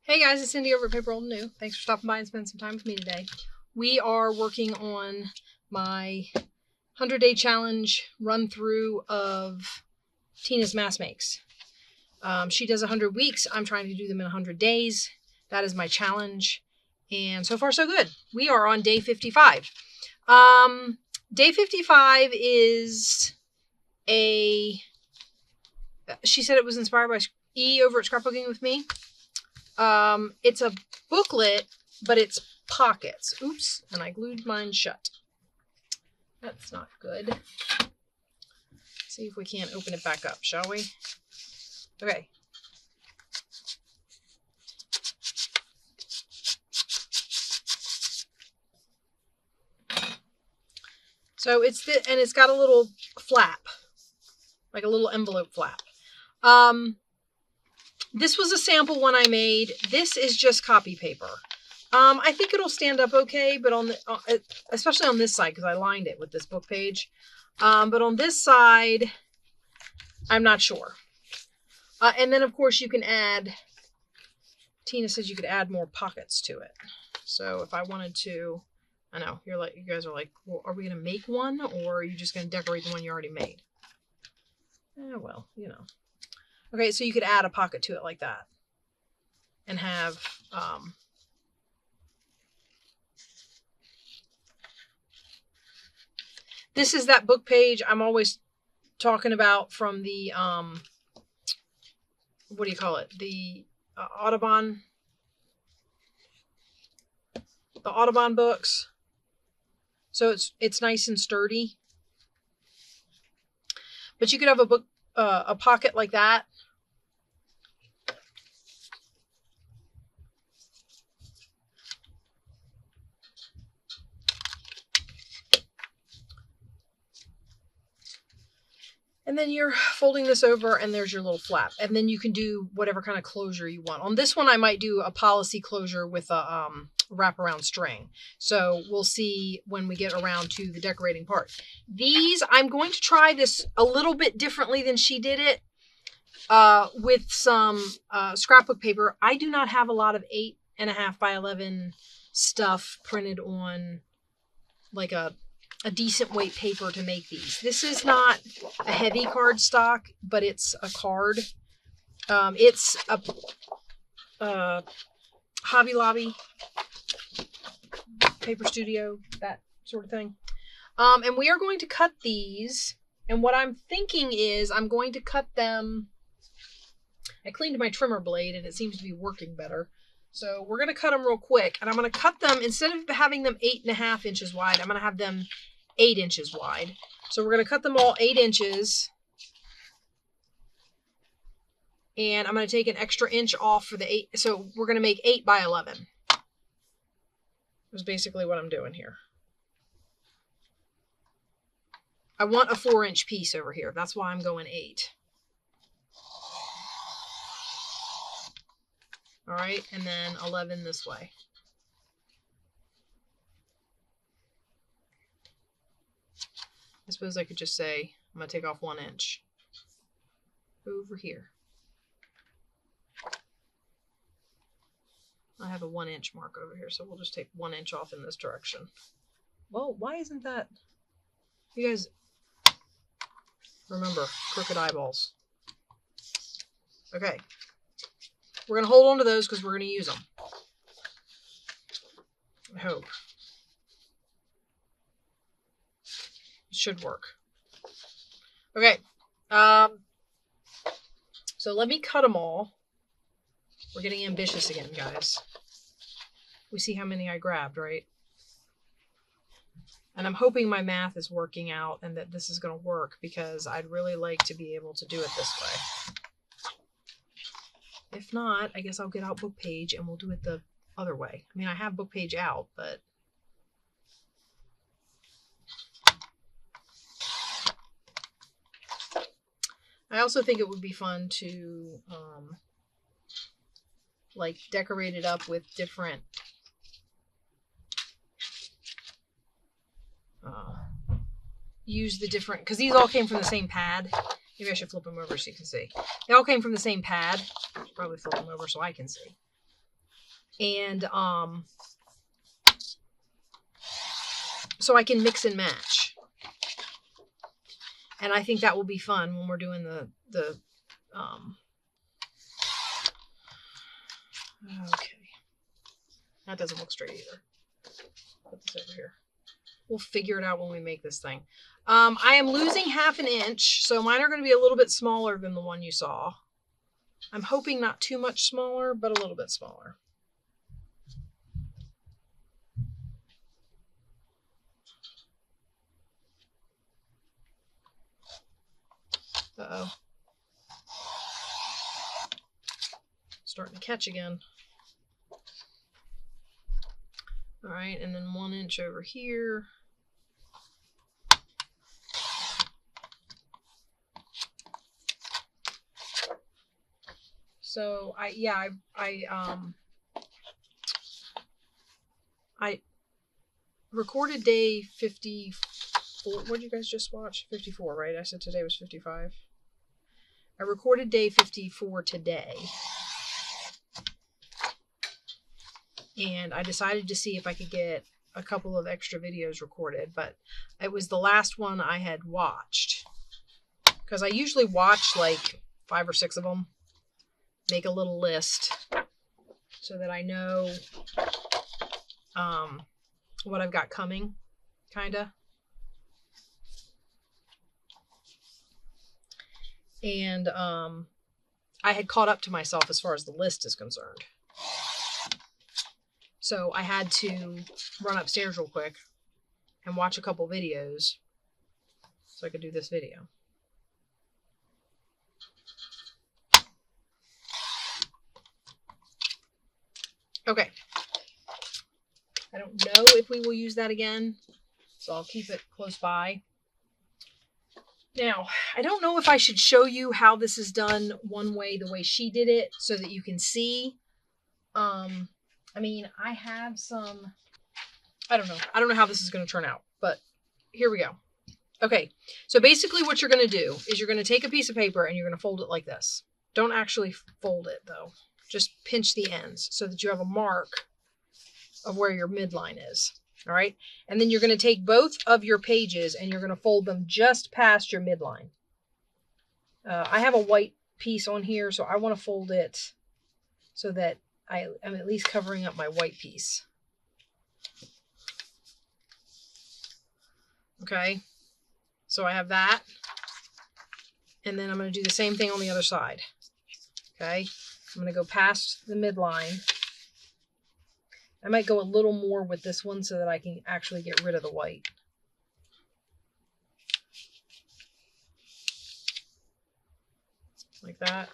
Hey guys, it's Cindy over at paper.old.new. Thanks for stopping by and spending some time with me today. We are working on my 100-day challenge run through of Tina's mass makes. She does 100 weeks. I'm trying to do them in 100 days. That is my challenge. And so far so good. We are on day 55. Day 55 is she said it was inspired by E over at Scrapbooking with Me. It's a booklet, but it's pockets. Oops, and I glued mine shut. That's not good. Let's see if we can't open it back up, shall we? Okay. So it's got a little flap, like a little envelope flap. This was a sample one I made. This is just copy paper. I think it'll stand up okay, but especially on this side, because I lined it with this book page. But on this side, I'm not sure. And then, of course, you can add, Tina says you could add more pockets to it. So if I wanted to, I know, you guys are like, well, are we going to make one, or are you just going to decorate the one you already made? Well, you know. Okay, so you could add a pocket to it like that and have, this is that book page I'm always talking about from the, what do you call it? The Audubon books. So it's nice and sturdy. But you could have a pocket like that. And then you're folding this over and there's your little flap. And then you can do whatever kind of closure you want. On this one, I might do a policy closure with a wraparound string. So we'll see when we get around to the decorating part. These, I'm going to try this a little bit differently than she did it with some scrapbook paper. I do not have a lot of 8.5 by 11 stuff printed on like a decent weight paper to make these. This is not a heavy cardstock, but it's a card. It's a Hobby Lobby, Paper Studio, that sort of thing. And we are going to cut these. And what I'm thinking is I'm going to cut them. I cleaned my trimmer blade and it seems to be working better. So we're going to cut them real quick. And I'm going to cut them, instead of having them 8.5 inches wide, I'm going to have them 8 inches wide. So we're going to cut them all 8 inches. And I'm going to take an extra inch off for the 8. So we're going to make 8 by 11. That's basically what I'm doing here. I want a 4-inch piece over here. That's why I'm going 8. All right, and then 11 this way. I suppose I could just say, I'm going to take off 1 inch over here. I have a 1 inch mark over here, so we'll just take 1 inch off in this direction. Well, why isn't that? You guys remember, crooked eyeballs. Okay. We're going to hold on to those because we're going to use them. I hope. It should work. Okay. So let me cut them all. We're getting ambitious again, guys. We see how many I grabbed, right? And I'm hoping my math is working out and that this is going to work, because I'd really like to be able to do it this way. If not, I guess I'll get out book page and we'll do it the other way. I mean, I have book page out, but I also think it would be fun to like decorate it up with different use the different, because these all came from the same pad. Maybe I should flip them over so you can see. They all came from the same pad. Probably flip them over so I can see. And so I can mix and match. And I think that will be fun when we're doing the okay. That doesn't look straight either. Put this over here. We'll figure it out when we make this thing. I am losing 1/2 inch, so mine are going to be a little bit smaller than the one you saw. I'm hoping not too much smaller, but a little bit smaller. Uh-oh. Starting to catch again. All right, and then 1 inch over here. So I recorded day 54. What did you guys just watch? 54, right? I said today was 55. I recorded day 54 today. And I decided to see if I could get a couple of extra videos recorded, but it was the last one I had watched. Because I usually watch like 5 or 6 of them. Make a little list so that I know what I've got coming, kinda. And I had caught up to myself as far as the list is concerned. So I had to run upstairs real quick and watch a couple videos so I could do this video. Okay. I don't know if we will use that again, so I'll keep it close by. Now, I don't know if I should show you how this is done one way, the way she did it, so that you can see. I mean, I have some, I don't know how this is going to turn out, but here we go. Okay, so basically what you're going to do is you're going to take a piece of paper and you're going to fold it like this. Don't actually fold it though. Just pinch the ends so that you have a mark of where your midline is. All right. And then you're going to take both of your pages and you're going to fold them just past your midline. I have a white piece on here, so I want to fold it so that I am at least covering up my white piece. Okay. So I have that. And then I'm going to do the same thing on the other side. Okay. I'm going to go past the midline. I might go a little more with this one so that I can actually get rid of the white. Like that.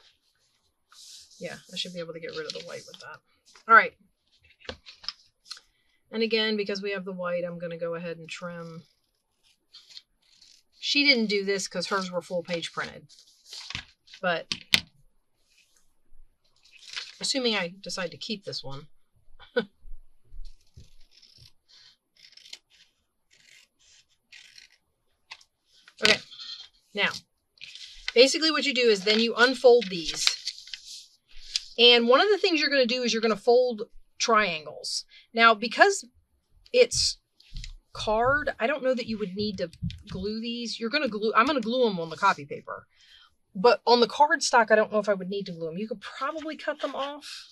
Yeah, I should be able to get rid of the white with that. All right. And again, because we have the white, I'm going to go ahead and trim. She didn't do this because hers were full page printed. But assuming I decide to keep this one. Okay. Now, basically what you do is then you unfold these. And one of the things you're going to do is you're going to fold triangles. Now, because it's card, I don't know that you would need to glue these. I'm going to glue them on the copy paper. But on the cardstock, I don't know if I would need to glue them. You could probably cut them off.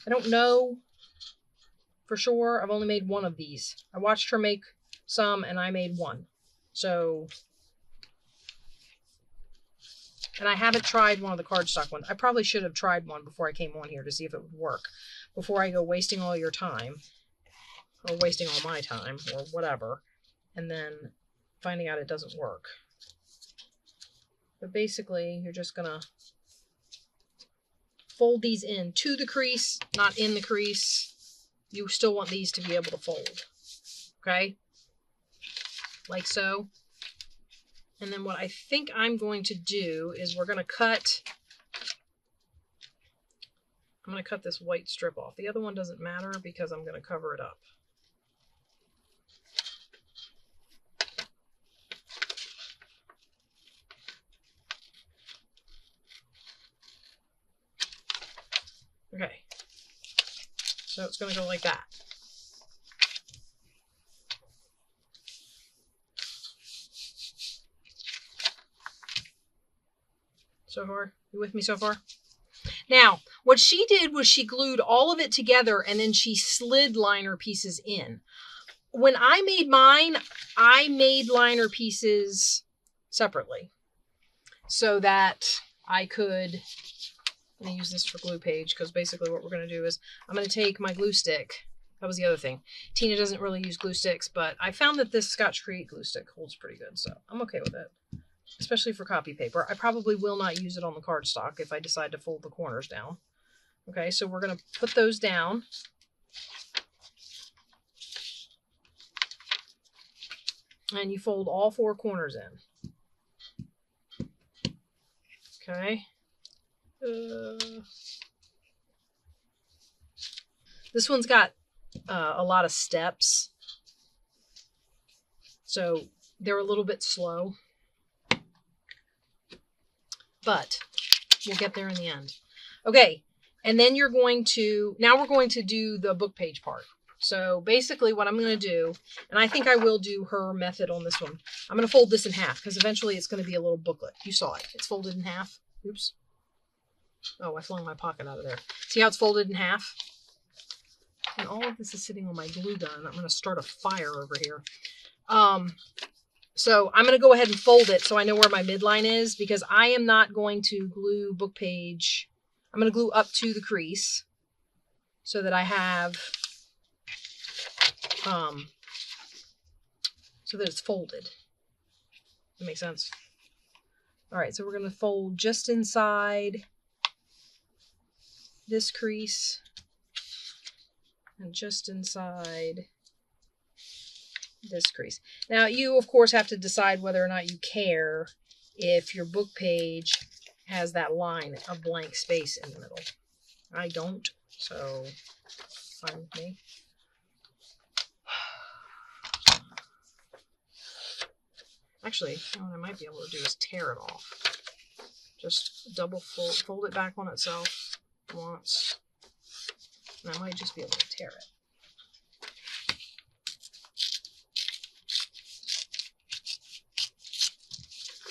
I don't know for sure. I've only made one of these. I watched her make some and I made one. So, and I haven't tried one of the cardstock ones. I probably should have tried one before I came on here to see if it would work. Before I go wasting all your time, or wasting all my time, or whatever, and then finding out it doesn't work. But basically, you're just gonna fold these in to the crease, not in the crease. You still want these to be able to fold. Okay? Like so. And then what I think I'm going to do is I'm going to cut this white strip off. The other one doesn't matter because I'm going to cover it up. Okay. So it's going to go like that. So far? You with me so far? Now, what she did was she glued all of it together and then she slid liner pieces in. When I made mine, I made liner pieces separately so that I could, I'm going to use this for glue page because basically what we're going to do is I'm going to take my glue stick. That was the other thing. Tina doesn't really use glue sticks, but I found that this Scotch Create glue stick holds pretty good, so I'm okay with it. Especially for copy paper. I probably will not use it on the cardstock if I decide to fold the corners down. Okay, so we're going to put those down. And you fold all 4 corners in. Okay. This one's got a lot of steps. So they're a little bit slow. But we'll get there in the end. Okay, and then you're going to, now we're going to do the book page part. So basically what I'm going to do, and I think I will do her method on this one. I'm going to fold this in half because eventually it's going to be a little booklet. You saw it. It's folded in half. Oops. Oh, I flung my pocket out of there. See how it's folded in half? And all of this is sitting on my glue gun. I'm going to start a fire over here. So I'm going to go ahead and fold it so I know where my midline is because I am not going to glue book page. I'm going to glue up to the crease so that I have, so that it's folded. That makes sense. All right, so we're going to fold just inside this crease and just inside this crease. Now, you, of course, have to decide whether or not you care if your book page has that line of blank space in the middle. I don't, so fine with me. Actually, what I might be able to do is tear it off. Just double fold it back on itself once, and I might just be able to tear it.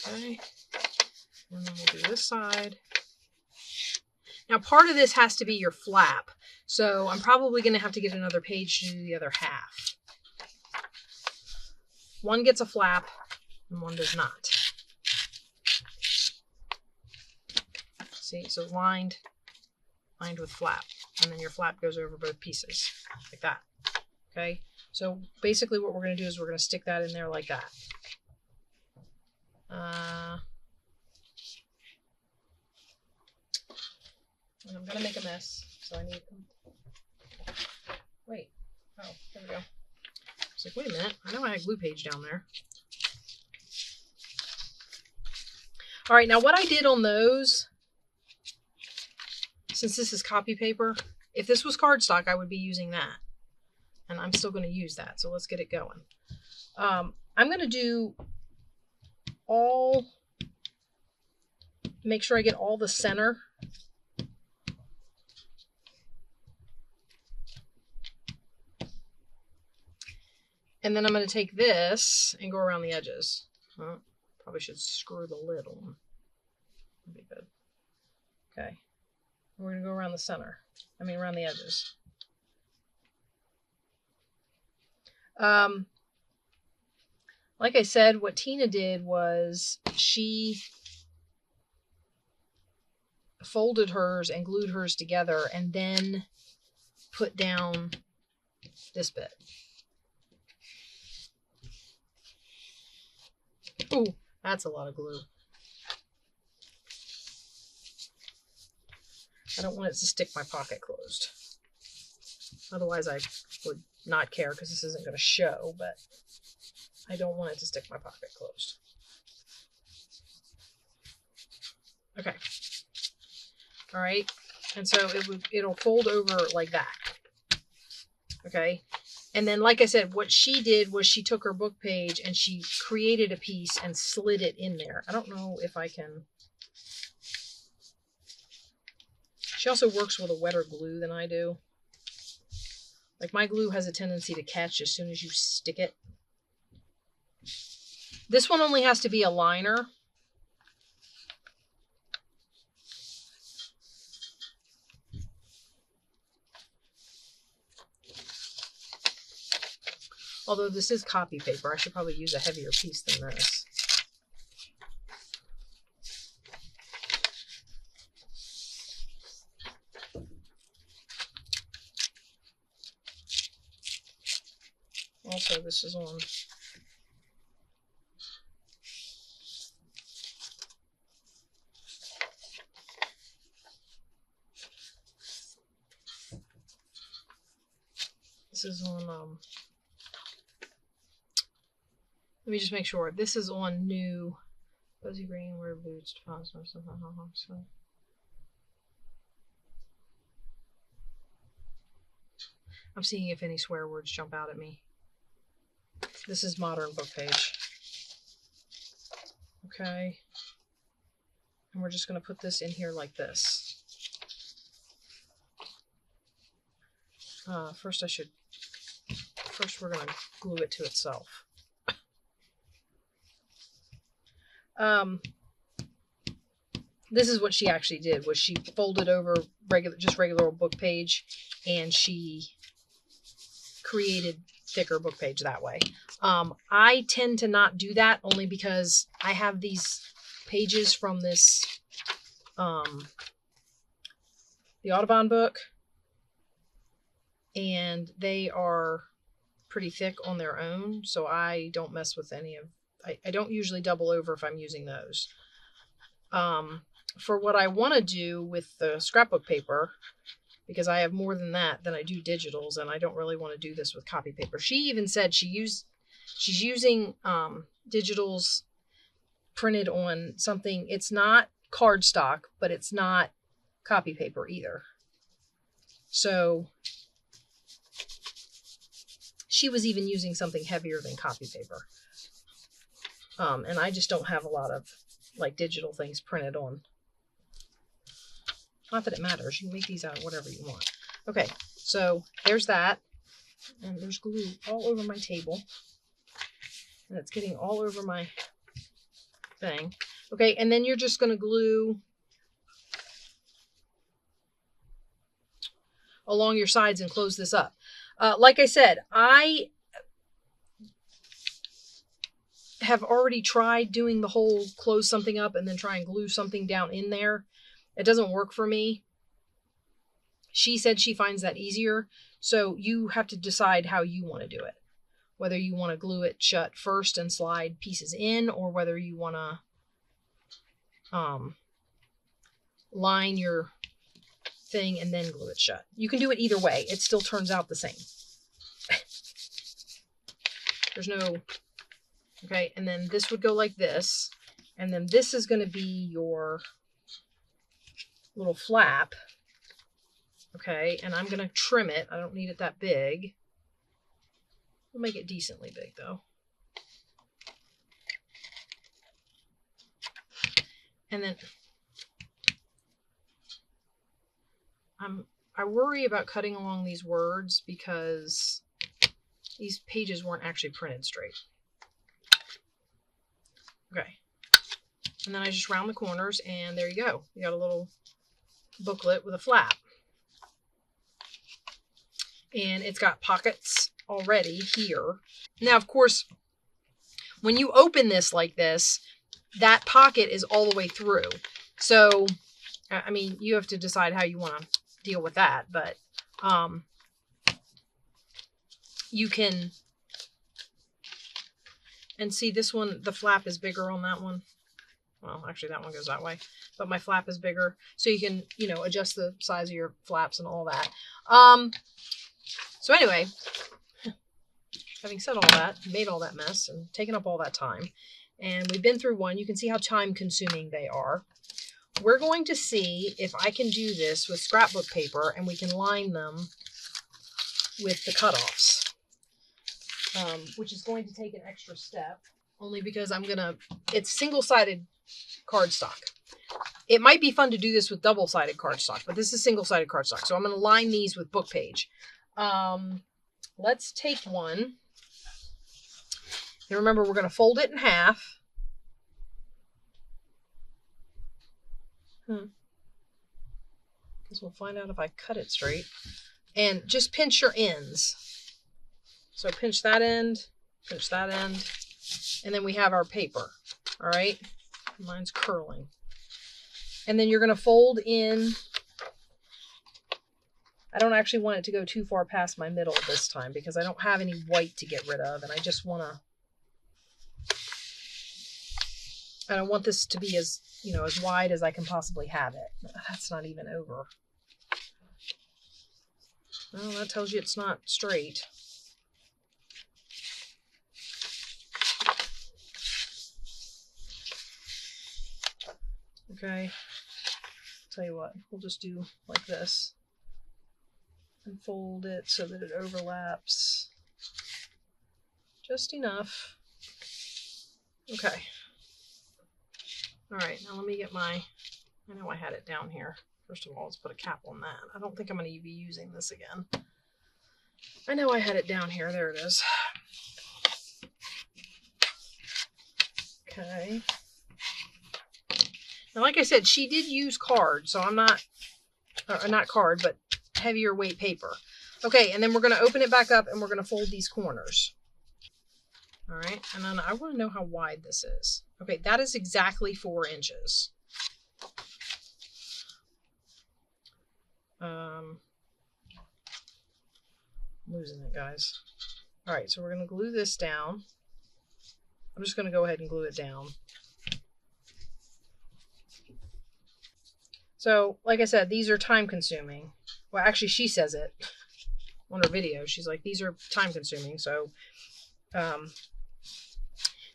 Okay, and then we'll do this side. Now, part of this has to be your flap, so I'm probably going to have to get another page to do the other half. One gets a flap, and one does not. See, so lined with flap, and then your flap goes over both pieces, like that. Okay, so basically what we're going to do is we're going to stick that in there like that. And I'm going to make a mess, so I need them. Wait. Oh, there we go. I was like, wait a minute. I know I had glue page down there. All right, now what I did on those, since this is copy paper, if this was cardstock, I would be using that. And I'm still going to use that, so let's get it going. I'm going to do make sure I get all the center. And then I'm going to take this and go around the edges. Well, probably should screw the lid on. That'd be good. Okay. We're going to go around the center. I mean, around the edges. Like I said, what Tina did was she folded hers and glued hers together and then put down this bit. Ooh, that's a lot of glue. I don't want it to stick my pocket closed. Otherwise, I would not care because this isn't going to show, but I don't want it to stick my pocket closed. Okay. All right. And so it'll fold over like that. Okay. And then, like I said, what she did was she took her book page and she created a piece and slid it in there. I don't know if I can. She also works with a wetter glue than I do. Like my glue has a tendency to catch as soon as you stick it. This one only has to be a liner. Although this is copy paper, I should probably use a heavier piece than this. Also, this is on let me just make sure. This is on new fuzzy green wear boots or something. So I'm seeing if any swear words jump out at me. This is modern book page. Okay. And we're just going to put this in here like this. First we're going to glue it to itself. This is what she actually did, was she folded over regular old book page, and she created thicker book page that way. I tend to not do that only because I have these pages from this, the Audubon book, and they are pretty thick on their own, so I don't mess with any of, I don't usually double over if I'm using those. For what I want to do with the scrapbook paper, because I have more than that than I do digitals, and I don't really want to do this with copy paper. She even said she's using digitals printed on something. It's not cardstock, but it's not copy paper either. So she was even using something heavier than copy paper. And I just don't have a lot of like digital things printed on. Not that it matters. You can make these out of whatever you want. Okay, so there's that. And there's glue all over my table. And it's getting all over my thing. Okay, and then you're just going to glue along your sides and close this up. Like I said, I have already tried doing the whole close something up and then try and glue something down in there. It doesn't work for me. She said she finds that easier. So you have to decide how you want to do it. Whether you want to glue it shut first and slide pieces in, or whether you want to line your thing and then glue it shut. You can do it either way. It still turns out the same. There's no... Okay, and then this would go like this. And then this is going to be your little flap. Okay, and I'm going to trim it. I don't need it that big. We'll make it decently big, though. And then I worry about cutting along these words because these pages weren't actually printed straight. Okay, and then I just round the corners, and there you go. You got a little booklet with a flap. And it's got pockets already here. Now, of course, when you open this like this, that pocket is all the way through. So, I mean, you have to decide how you want to deal with that, but you can... And see, this one, the flap is bigger on that one. Well, actually, that one goes that way. But my flap is bigger. So you can, you know, adjust the size of your flaps and all that. So anyway, having said all that, made all that mess and taken up all that time, and we've been through one. You can see how time-consuming they are. We're going to see if I can do this with scrapbook paper, and we can line them with the cutoffs. Which is going to take an extra step, only because it's single-sided cardstock. It might be fun to do this with double-sided cardstock, but this is single-sided cardstock, so I'm going to line these with book page. let's take one. And remember, we're going to fold it in half. Because we'll find out if I cut it straight. And just pinch your ends. So pinch that end, and then we have our paper. All right, mine's curling. And then you're going to fold in. I don't actually want it to go too far past my middle this time because I don't have any white to get rid of, and I just want to. I don't want this to be as, as wide as I can possibly have it. That's not even over. Well, that tells you it's not straight. Okay. Tell you what, we'll just do like this and fold it so that it overlaps just enough. Okay. All right, now let me get I know I had it down here. First of all, let's put a cap on that. I don't think I'm going to be using this again. I know I had it down here. There it is. Okay. Now, like I said, she did use card, so I'm not card, but heavier weight paper. Okay, and then we're going to open it back up and we're going to fold these corners. All right, and then I want to know how wide this is. Okay, that is exactly 4 inches. I'm losing it, guys. All right, so we're going to glue this down. I'm just going to go ahead and glue it down. So, like I said, these are time consuming. Well, actually, she says it on her video. She's like, these are time consuming. So,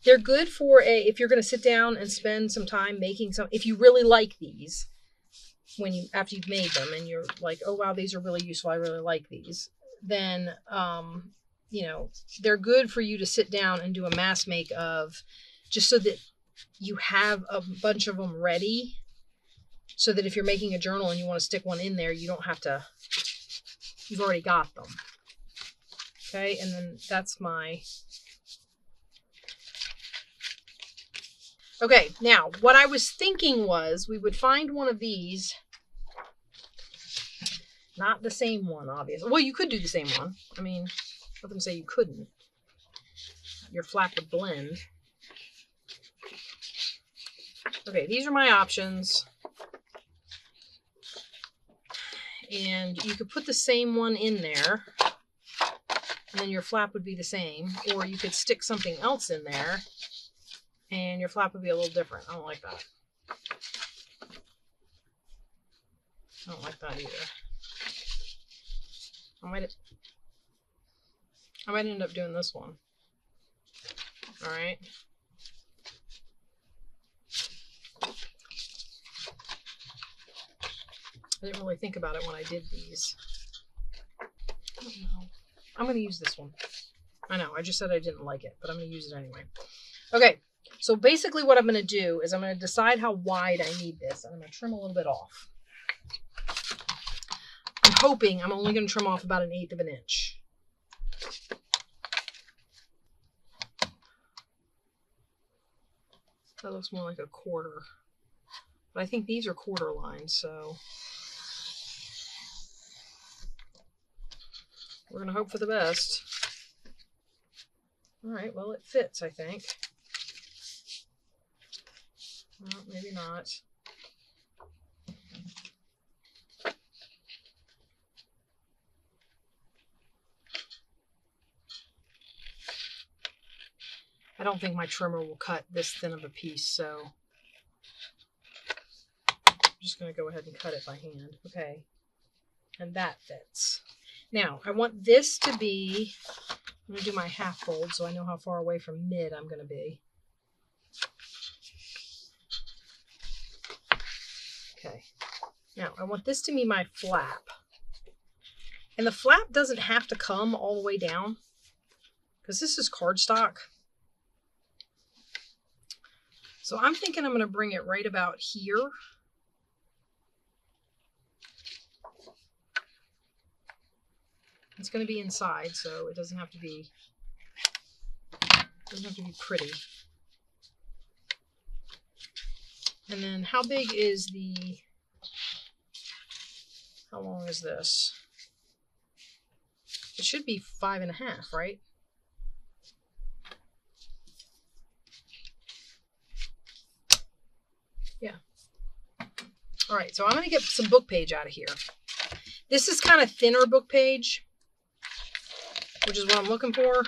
they're good for if you're going to sit down and spend some time making some, if you really like these, after you've made them and you're like, oh, wow, these are really useful. I really like these. Then, they're good for you to sit down and do a mass make of, just so that you have a bunch of them ready. So that if you're making a journal and you want to stick one in there, you don't have to, you've already got them. Okay, and then that's my... Okay, now, what I was thinking was we would find one of these. Not the same one, obviously. Well, you could do the same one. I mean, let them say you couldn't. Your flap would blend. Okay, these are my options. And you could put the same one in there, and then your flap would be the same. Or you could stick something else in there, and your flap would be a little different. I don't like that. I don't like that either. I might end up doing this one. All right. I didn't really think about it when I did these. I don't know. I'm going to use this one. I know, I just said I didn't like it, but I'm going to use it anyway. Okay, so basically what I'm going to do is I'm going to decide how wide I need this, and I'm going to trim a little bit off. I'm hoping I'm only going to trim off about 1/8 of an inch. That looks more like a 1/4. But I think these are 1/4 lines, so we're going to hope for the best. All right, well, it fits, I think. Well, maybe not. I don't think my trimmer will cut this thin of a piece, so I'm just going to go ahead and cut it by hand. Okay, and that fits. Now, I want this to be, I'm going to do my half fold so I know how far away from mid I'm going to be. Okay, now I want this to be my flap. And the flap doesn't have to come all the way down because this is cardstock. So I'm thinking I'm going to bring it right about here. It's going to be inside, so it doesn't have to be pretty. And then how big is how long is this? It should be 5.5, right? Yeah. All right, so I'm going to get some book page out of here. This is kind of thinner book page, which is what I'm looking for.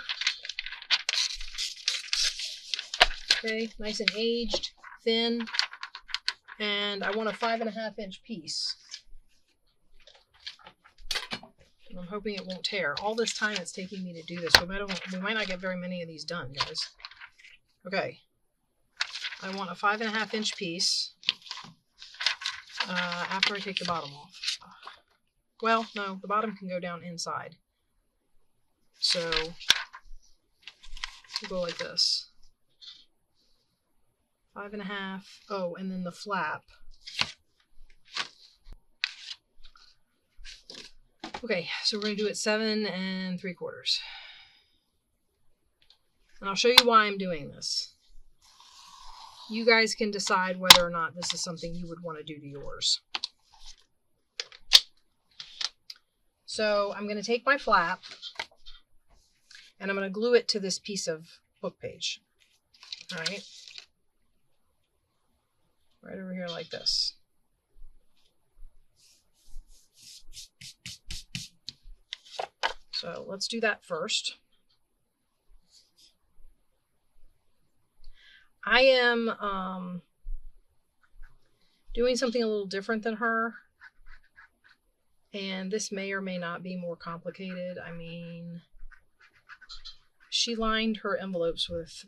Okay, nice and aged, thin, and I want a 5.5-inch piece. And I'm hoping it won't tear. All this time it's taking me to do this, so we might not get very many of these done, guys. Okay, I want a 5.5-inch piece after I take the bottom off. Well, no, the bottom can go down inside. So we'll go like this. 5.5. Oh, and then the flap. Okay, so we're going to do it 7 3/4. And I'll show you why I'm doing this. You guys can decide whether or not this is something you would want to do to yours. So I'm going to take my flap and I'm going to glue it to this piece of book page. All right. Right over here like this. So let's do that first. I am doing something a little different than her. And this may or may not be more complicated. I mean, she lined her envelopes with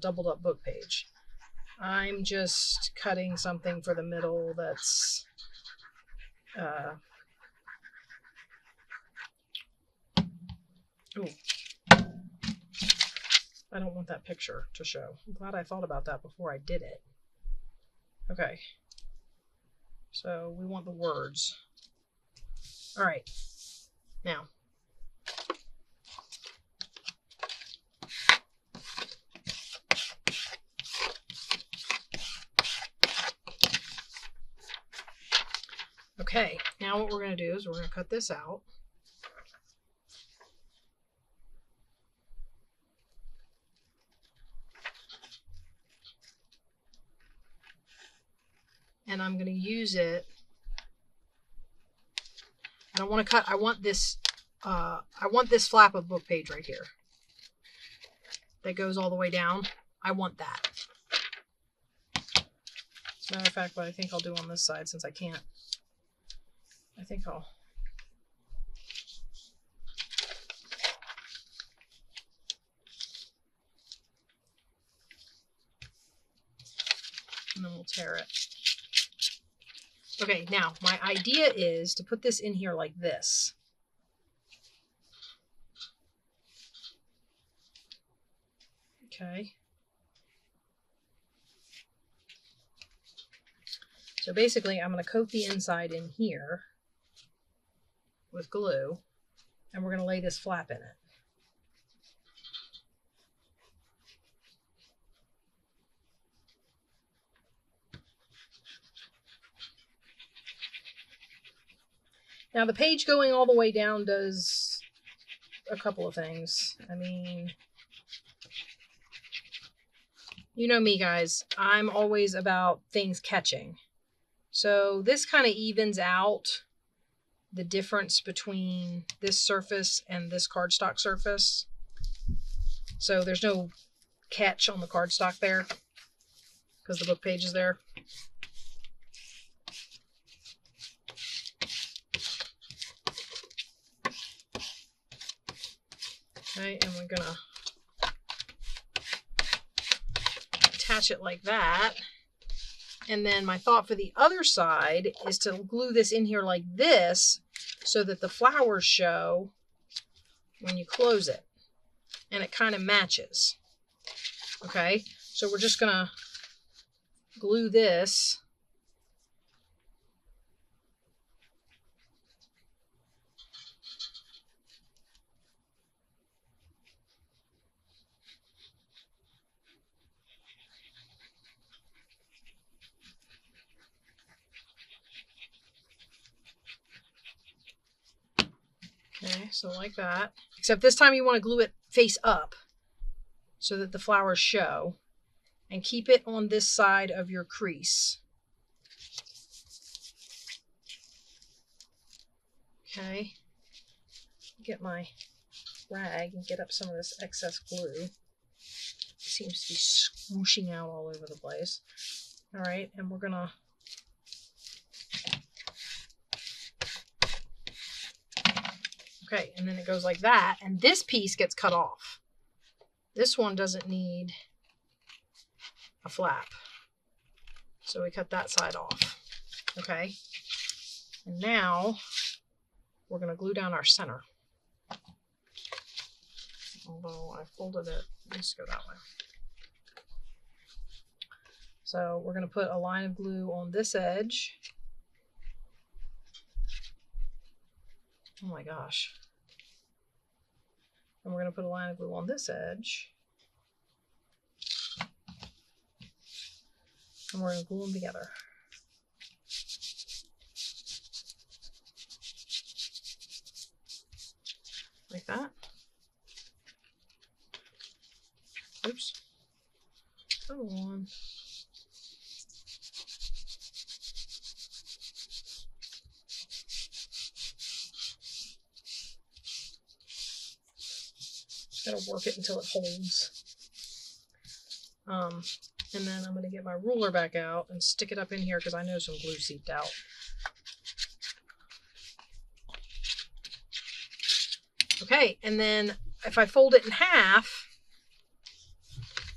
doubled up book page. I'm just cutting something for the middle that's I don't want that picture to show. I'm glad I thought about that before I did it. Okay. So we want the words. All right. Now. Okay, now what we're going to do is we're going to cut this out. And I'm going to use it. And I want to cut, I want this flap of book page right here. That goes all the way down. I want that. As a matter of fact, what I think I'll do on this side, since I can't, I think I'll and then we'll tear it. Okay, now my idea is to put this in here like this. Okay. So basically I'm going to coat the inside in here with glue, and we're going to lay this flap in it. Now the page going all the way down does a couple of things. I mean, you know me, guys. I'm always about things catching. So this kind of evens out the difference between this surface and this cardstock surface. So there's no catch on the cardstock there because the book page is there. Okay, and we're gonna attach it like that. And then my thought for the other side is to glue this in here like this so that the flowers show when you close it. And it kind of matches. Okay, so we're just gonna glue this Okay, so like that. Except this time you want to glue it face up so that the flowers show. And keep it on this side of your crease. Okay. Get my rag and get up some of this excess glue. It seems to be swooshing out all over the place. All right, and we're gonna okay, and then it goes like that, and this piece gets cut off. This one doesn't need a flap. So we cut that side off. Okay. And now we're going to glue down our center. Although I folded it, let's go that way. So we're going to put a line of glue on this edge. Oh my gosh. And we're going to put a line of glue on this edge. And we're going to glue them together. Like that. Oops. Come on. Gotta work it until it holds. And then I'm going to get my ruler back out and stick it up in here because I know some glue seeped out. Okay, and then if I fold it in half,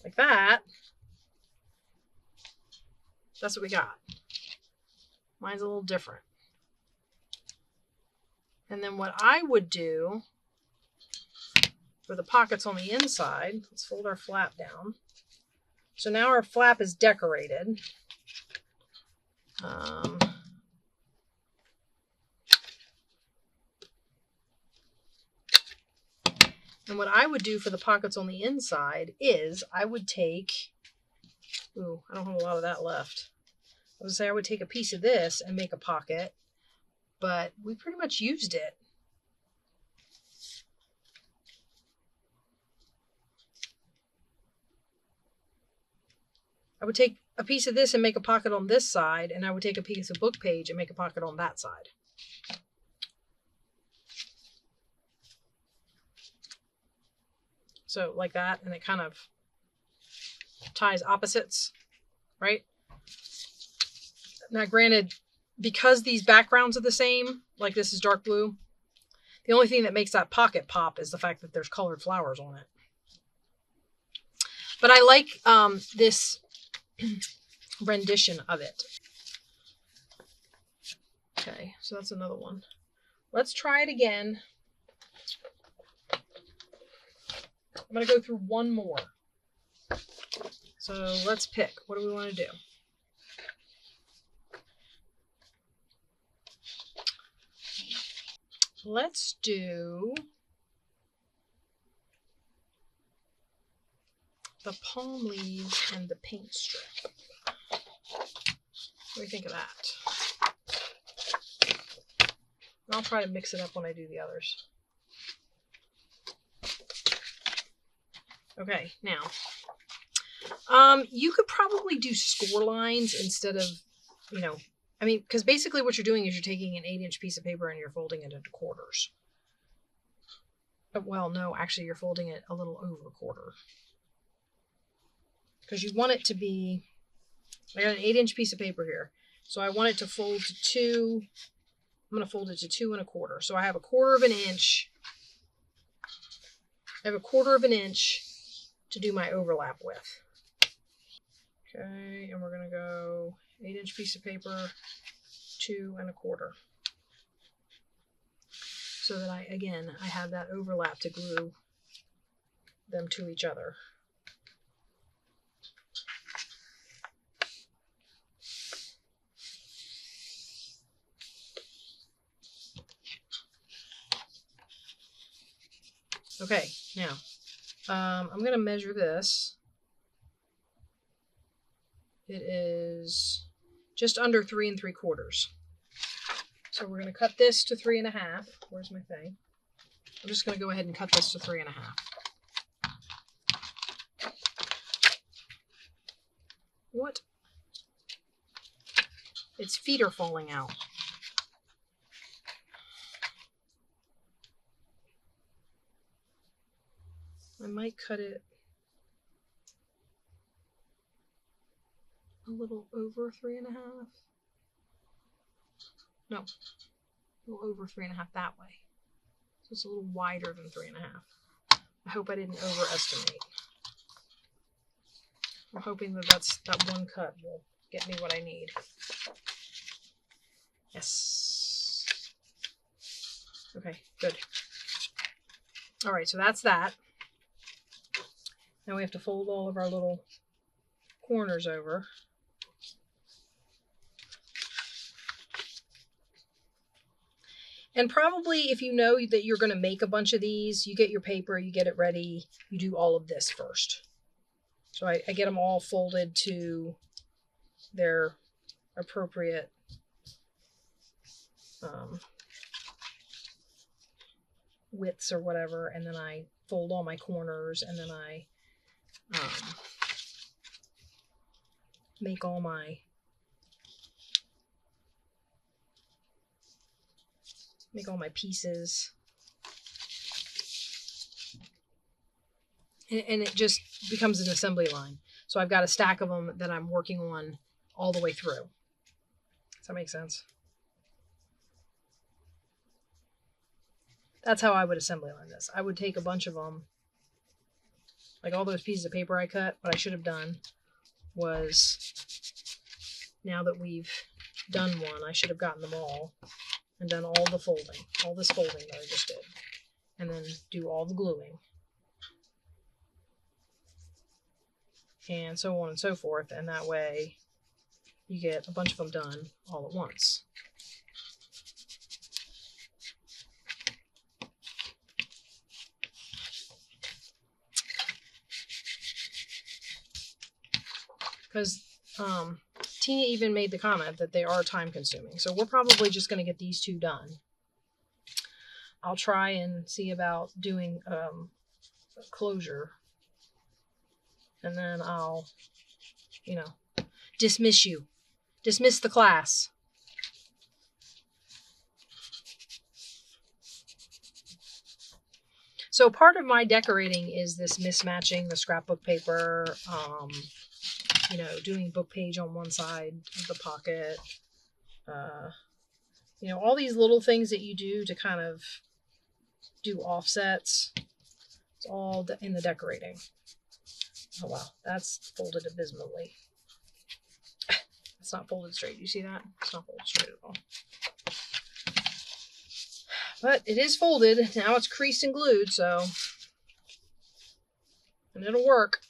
like that, that's what we got. Mine's a little different. And then what I would do for the pockets on the inside, let's fold our flap down. So now our flap is decorated. And what I would do for the pockets on the inside is I would take, ooh, I don't have a lot of that left. I would say I would take a piece of this and make a pocket, but we pretty much used it. I would take a piece of this and make a pocket on this side, and I would take a piece of book page and make a pocket on that side. So like that, and it kind of ties opposites, right? Now granted, because these backgrounds are the same, like this is dark blue, the only thing that makes that pocket pop is the fact that there's colored flowers on it. But I like this rendition of it. Okay, so that's another one. Let's try it again. I'm going to go through one more. So let's pick. What do we want to do? Let's do the palm leaves and the paint strip. What do you think of that? I'll try to mix it up when I do the others. Okay, now, you could probably do score lines instead of, you know, I mean, because basically what you're doing is you're taking an 8-inch piece of paper and you're folding it into quarters. But, well, no, actually you're folding it a little over a quarter. Because you want it to be, I got an 8-inch piece of paper here. So I want it to fold to 2. I'm going to fold it to 2 1/4. So I have 1/4 of an inch. I have 1/4 of an inch to do my overlap with. Okay, and we're going to go 8-inch piece of paper, 2 1/4. So that I have that overlap to glue them to each other. Okay, now I'm going to measure this. It is just under 3 3/4. So we're going to cut this to 3 1/2. Where's my thing? I'm just going to go ahead and cut this to 3.5. What? Its feet are falling out. I might cut it a little over 3.5. No, a little over 3.5 that way. So it's a little wider than 3.5. I hope I didn't overestimate. I'm hoping that that one cut will get me what I need. Yes. Okay, good. All right, so that's that. Now we have to fold all of our little corners over. And probably if you know that you're going to make a bunch of these, you get your paper, you get it ready, you do all of this first. So I get them all folded to their appropriate widths or whatever, and then I fold all my corners, and then I make all my pieces, and it just becomes an assembly line. So I've got a stack of them that I'm working on all the way through. Does that make sense? That's how I would assembly line this. I would take a bunch of them, like all those pieces of paper I cut. What I should have done was, now that we've done one, I should have gotten them all and done all the folding, all this folding that I just did, and then do all the gluing, and so on and so forth, and that way you get a bunch of them done all at once. Because Tina even made the comment that they are time consuming. So we're probably just going to get these two done. I'll try and see about doing a closure. And then I'll, dismiss you. Dismiss the class. So part of my decorating is this mismatching the scrapbook paper, doing book page on one side of the pocket, all these little things that you do to kind of do offsets. It's all in the decorating. Oh wow, that's folded abysmally. It's not folded straight. You see that? It's not folded straight at all. But it is folded. Now it's creased and glued, and it'll work.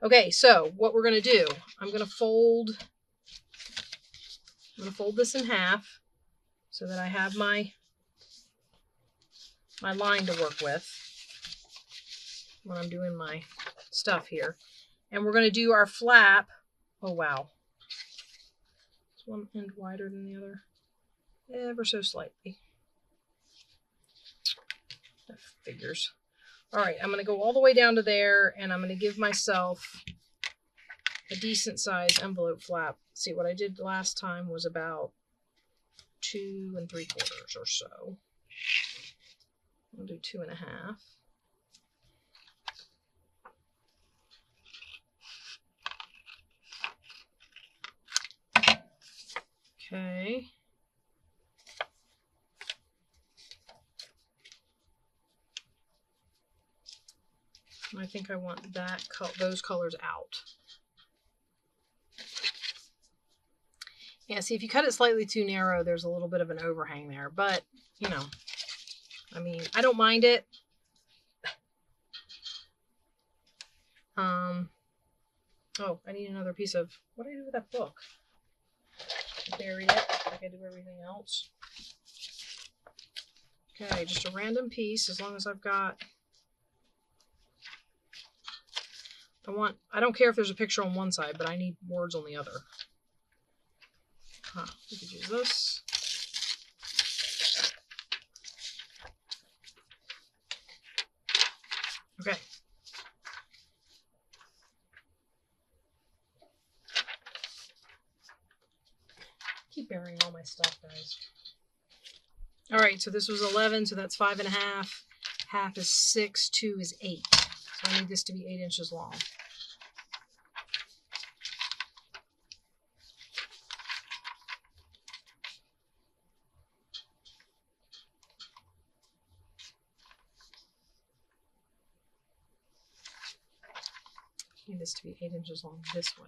Okay, so what we're going to do, I'm going to fold this in half so that I have my line to work with when I'm doing my stuff here. And we're going to do our flap. Oh, wow. Is one end wider than the other? Ever so slightly. That figures. All right, I'm going to go all the way down to there, and I'm going to give myself a decent size envelope flap. See, what I did last time was about 2 3/4 or so. I'll do 2.5. Okay. I think I want those colors out. Yeah, see, if you cut it slightly too narrow, there's a little bit of an overhang there, but, I mean, I don't mind it. Oh, I need another piece of, what did I do with that book? I buried it like I do everything else. Okay, just a random piece, as long as I've got, I don't care if there's a picture on one side, but I need words on the other. We could use this. Okay. Keep burying all my stuff, guys. All right, so this was 11, so that's 5.5. Half is 6, 2 is 8. So I need this to be 8 inches long. I need this to be 8 inches long this way.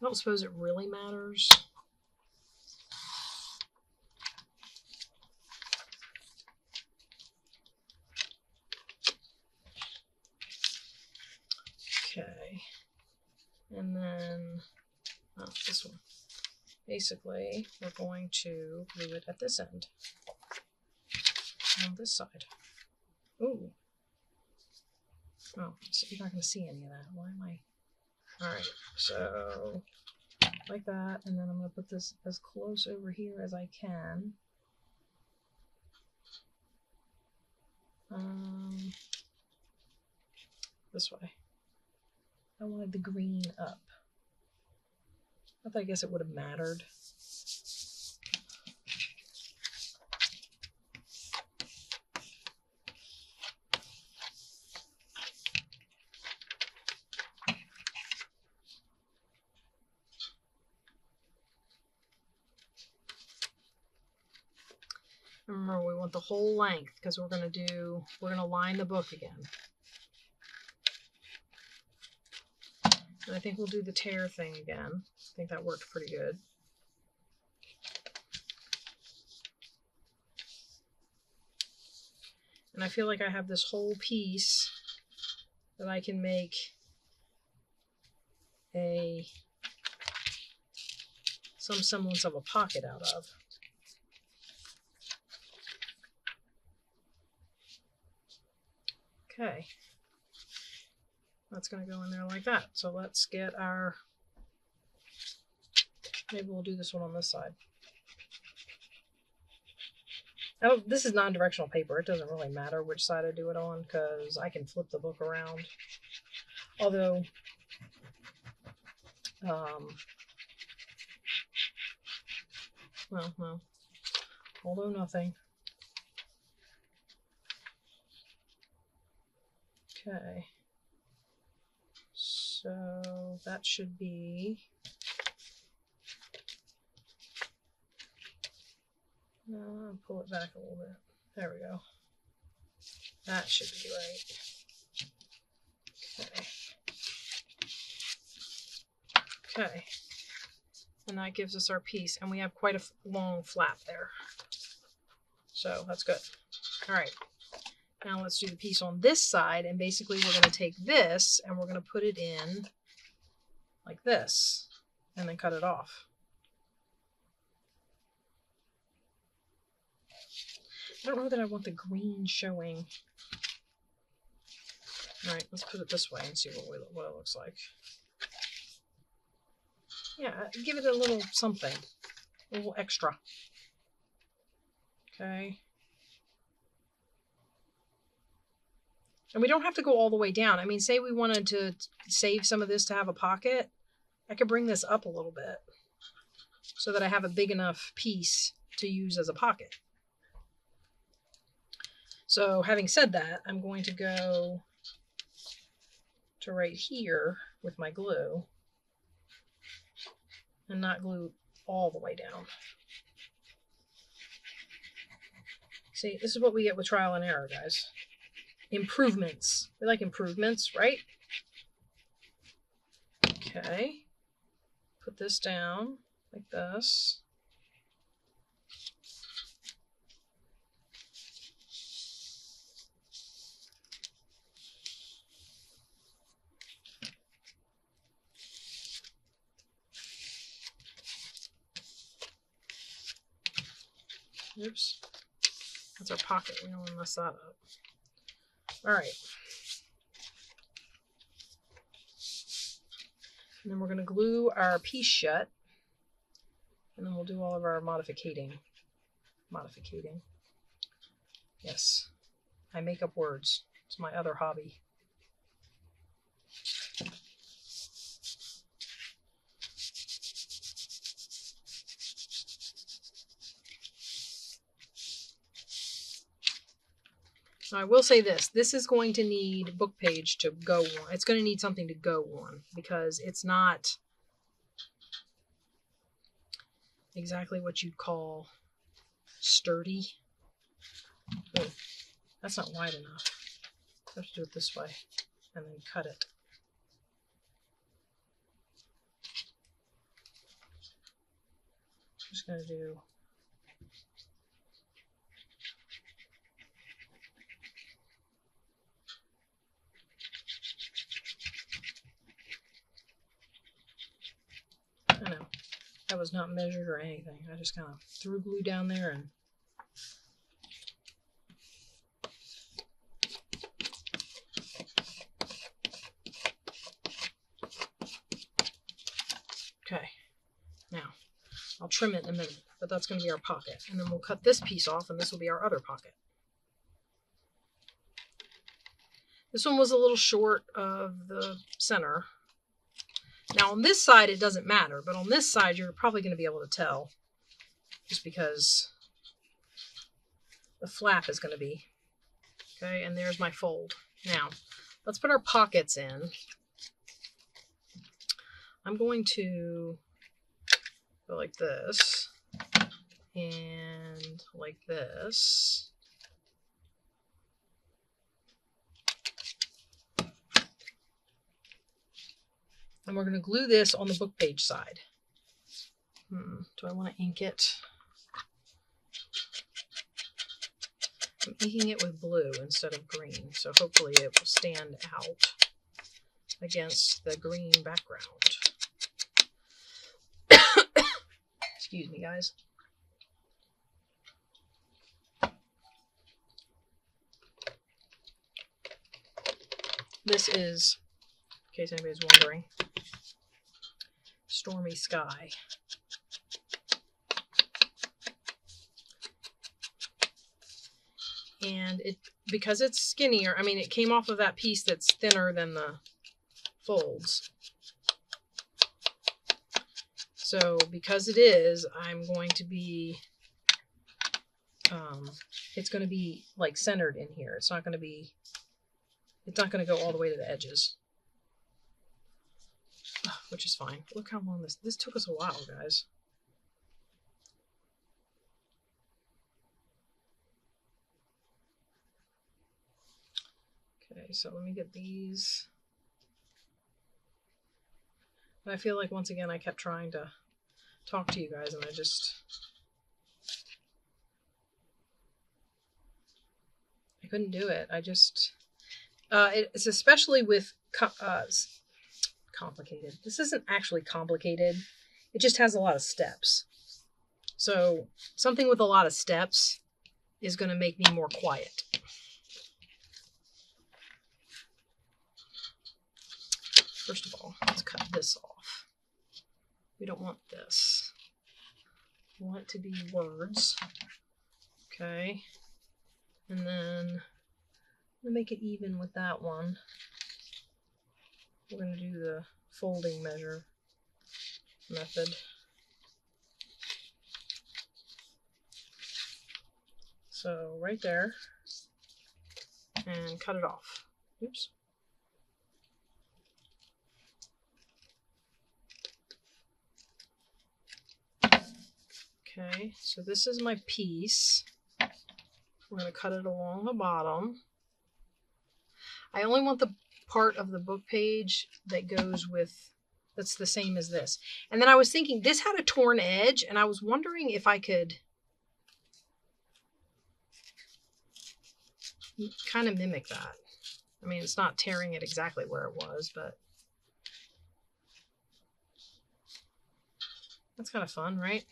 I don't suppose it really matters. Okay. And then, oh, this one. Basically, we're going to glue it at this end. On this side. Ooh. Oh, so you're not going to see any of that. Why am I? Alright, so like that, and then I'm going to put this as close over here as I can. This way. I wanted the green up. I guess it would have mattered. Remember, we want the whole length because we're going to line the book again. And I think we'll do the tear thing again. I think that worked pretty good. And I feel like I have this whole piece that I can make some semblance of a pocket out of. Okay. That's going to go in there like that. So let's get our, maybe we'll do this one on this side. Oh, this is non-directional paper. It doesn't really matter which side I do it on because I can flip the book around. Although, well, no. Although nothing. Okay. So that should be, pull it back a little bit. There we go. That should be right. Okay. Okay. And that gives us our piece. And we have quite a long flap there. So that's good. All right. Now let's do the piece on this side. And basically we're going to take this and we're going to put it in like this. And then cut it off. I don't know that I want the green showing. All right, let's put it this way and see what it looks like. Yeah, give it a little something, a little extra. Okay. And we don't have to go all the way down. I mean, say we wanted to save some of this to have a pocket, I could bring this up a little bit so that I have a big enough piece to use as a pocket. So having said that, I'm going to go to right here with my glue and not glue all the way down. See, this is what we get with trial and error, guys. Improvements. We like improvements, right? Okay. Put this down like this. Oops. That's our pocket. We don't want to mess that up. All right. And then we're going to glue our piece shut. And then we'll do all of our modificating. Yes. I make up words. It's my other hobby. I will say this. This is going to need book page to go on. It's going to need something to go on because it's not exactly what you'd call sturdy. Oh, that's not wide enough. I have to do it this way and then cut it. I'm just going to do I know, that was not measured or anything. I just kind of threw glue down there and okay. Now, I'll trim it in a minute, but that's going to be our pocket. And then we'll cut this piece off and this will be our other pocket. This one was a little short of the center. Now on this side it doesn't matter, but on this side you're probably going to be able to tell just because the flap is going to be. Okay, and there's my fold. Now, let's put our pockets in. I'm going to go like this and like this. And we're going to glue this on the book page side. Do I want to ink it? I'm inking it with blue instead of green, so hopefully it will stand out against the green background. Excuse me, guys. This is, in case anybody's wondering, Stormy Sky. And it, because it's skinnier, I mean, it came off of that piece that's thinner than the folds. So because it is, I'm going to be, it's going to be like centered in here. It's not going to be, it's not going to go all the way to the edges. Which is fine. Look how long this took us a while, guys. Okay, so let me get these. I feel like once again I kept trying to talk to you guys and I couldn't do it. I just it's especially with complicated. This isn't actually complicated. It just has a lot of steps. So something with a lot of steps is going to make me more quiet. First of all, let's cut this off. We don't want this. We want it to be words. Okay. And then I'm going to make it even with that one. We're going to do the folding measure method. So right there. And cut it off. Oops. Okay, so this is my piece. We're going to cut it along the bottom. I only want the part of the book page that goes with, that's the same as this. And then I was thinking, this had a torn edge, and I was wondering if I could kind of mimic that. I mean, it's not tearing it exactly where it was, but that's kind of fun, right?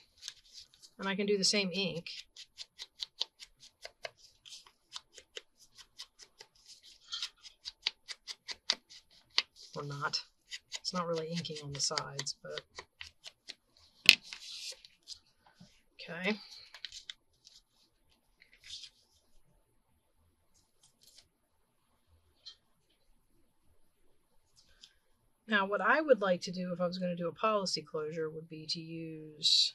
And I can do the same ink. Or not. It's not really inking on the sides, but okay. Now, what I would like to do if I was going to do a policy closure would be to use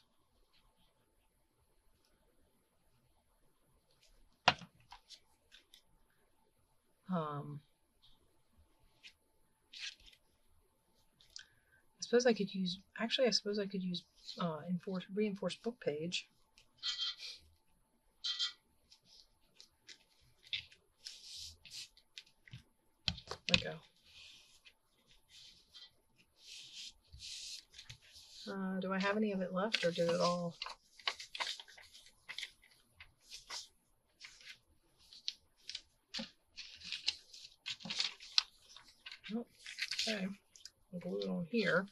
I suppose I could use, actually I suppose I could use reinforced book page. Let go. Do I have any of it left, or did it all? Oh, okay, I'll glue it on here.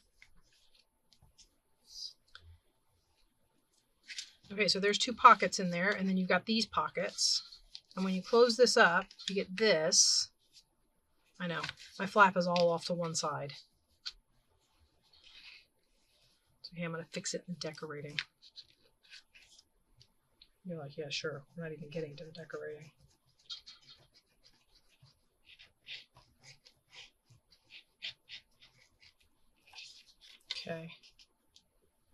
Okay, so there's 2 pockets in there, and then you've got these pockets. And when you close this up, you get this. I know, my flap is all off to one side. Okay, I'm going to fix it in decorating. You're like, yeah, sure. We're not even getting to the decorating. Okay.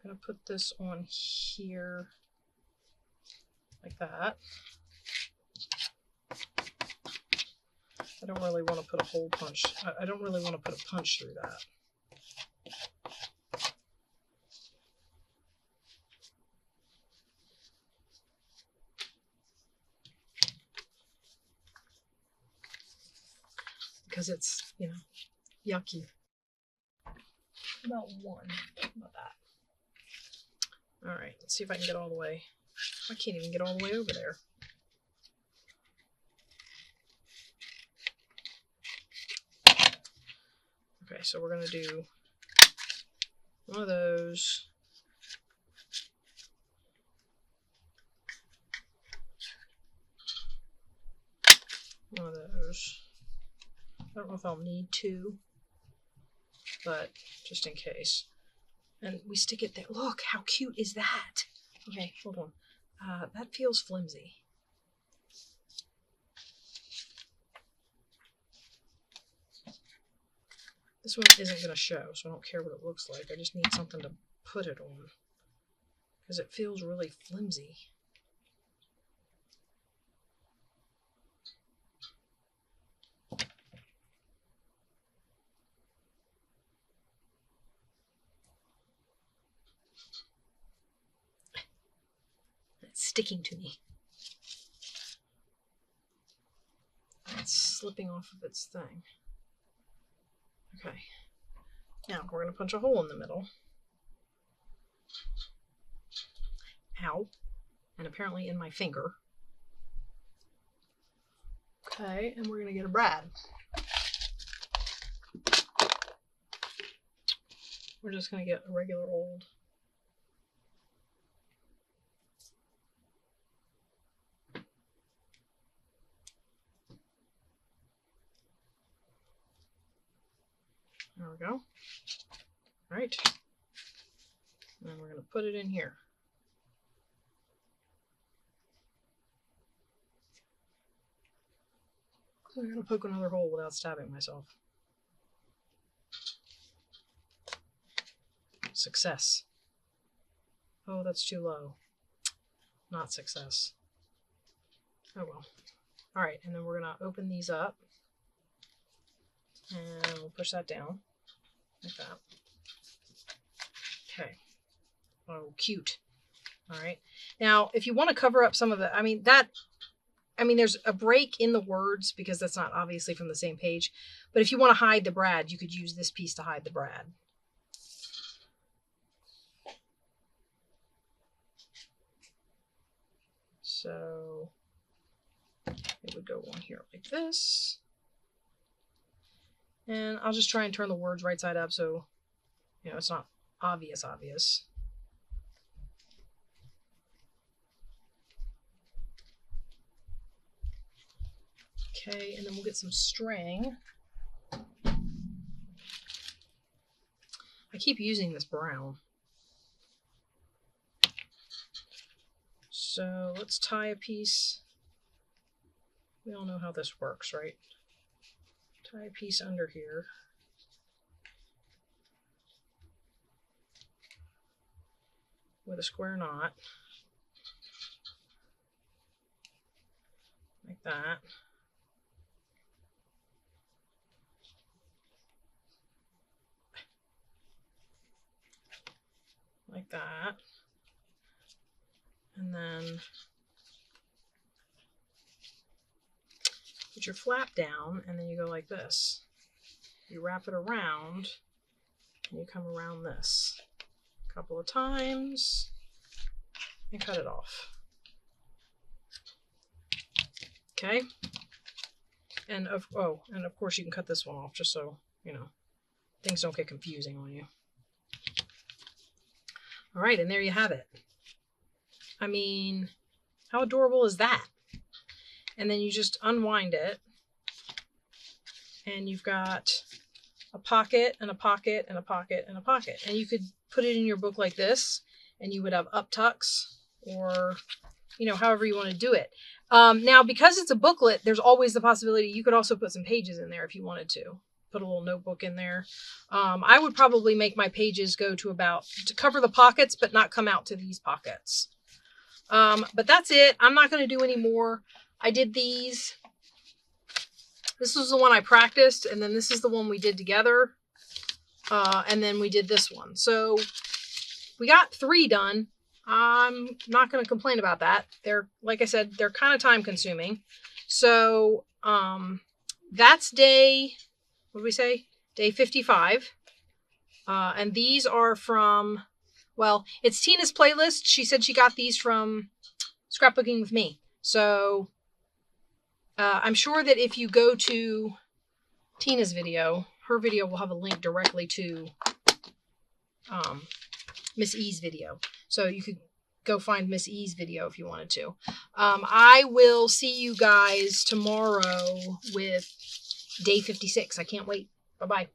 I'm going to put this on here like that. I don't really want to put a hole punch. I don't really want to put a punch through that. Because it's, you know, yucky. About 1. About that. All right, let's see if I can get all the way. I can't even get all the way over there. Okay, so we're going to do one of those. One of those. I don't know if I'll need 2, but just in case. And we stick it there. Look, how cute is that? Okay, hold on. That feels flimsy. This one isn't going to show, so I don't care what it looks like. I just need something to put it on, because it feels really flimsy. It's sticking to me. It's slipping off of its thing. Okay. Now we're going to punch a hole in the middle. Ow. And apparently in my finger. Okay, and we're going to get a brad. We're just going to get a regular old. There we go. All right. And then we're going to put it in here. I'm going to poke another hole without stabbing myself. Success. Oh, that's too low. Not success. Oh well. All right, and then we're going to open these up. And we'll push that down. Like that. Okay. Oh, cute. All right. Now, if you want to cover up some of the, there's a break in the words because that's not obviously from the same page. But if you want to hide the brad, you could use this piece to hide the brad. So it would go on here like this. And I'll just try and turn the words right side up so, you know, it's not obvious. Okay, and then we'll get some string. I keep using this brown. So let's tie a piece. We all know how this works, right? Tie a piece under here. with a square knot. Like that. Like that. And then put your flap down, and then you go like this. You wrap it around, and you come around this a couple of times and cut it off. Okay? And of course you can cut this one off just so, you know, things don't get confusing on you. All right, and there you have it. I mean, how adorable is that? And then you just unwind it, and you've got a pocket and a pocket and a pocket and a pocket. And you could put it in your book like this, and you would have up tucks, or, you know, however you want to do it. Now, because it's a booklet, there's always the possibility you could also put some pages in there if you wanted to. Put a little notebook in there. I would probably make my pages go to cover the pockets, but not come out to these pockets. But that's it. I'm not going to do any more. I did these. This was the one I practiced, and then this is the one we did together. And then we did this one. So we got 3 done. I'm not going to complain about that. They're, like I said, they're kind of time consuming. So, that's day, what did we say? Day 55. And these are from, well, it's Tina's playlist. She said she got these from Scrapbooking with Me. So, I'm sure that if you go to Tina's video, her video will have a link directly to, Miss E's video. So you could go find Miss E's video if you wanted to. I will see you guys tomorrow with day 56. I can't wait. Bye-bye.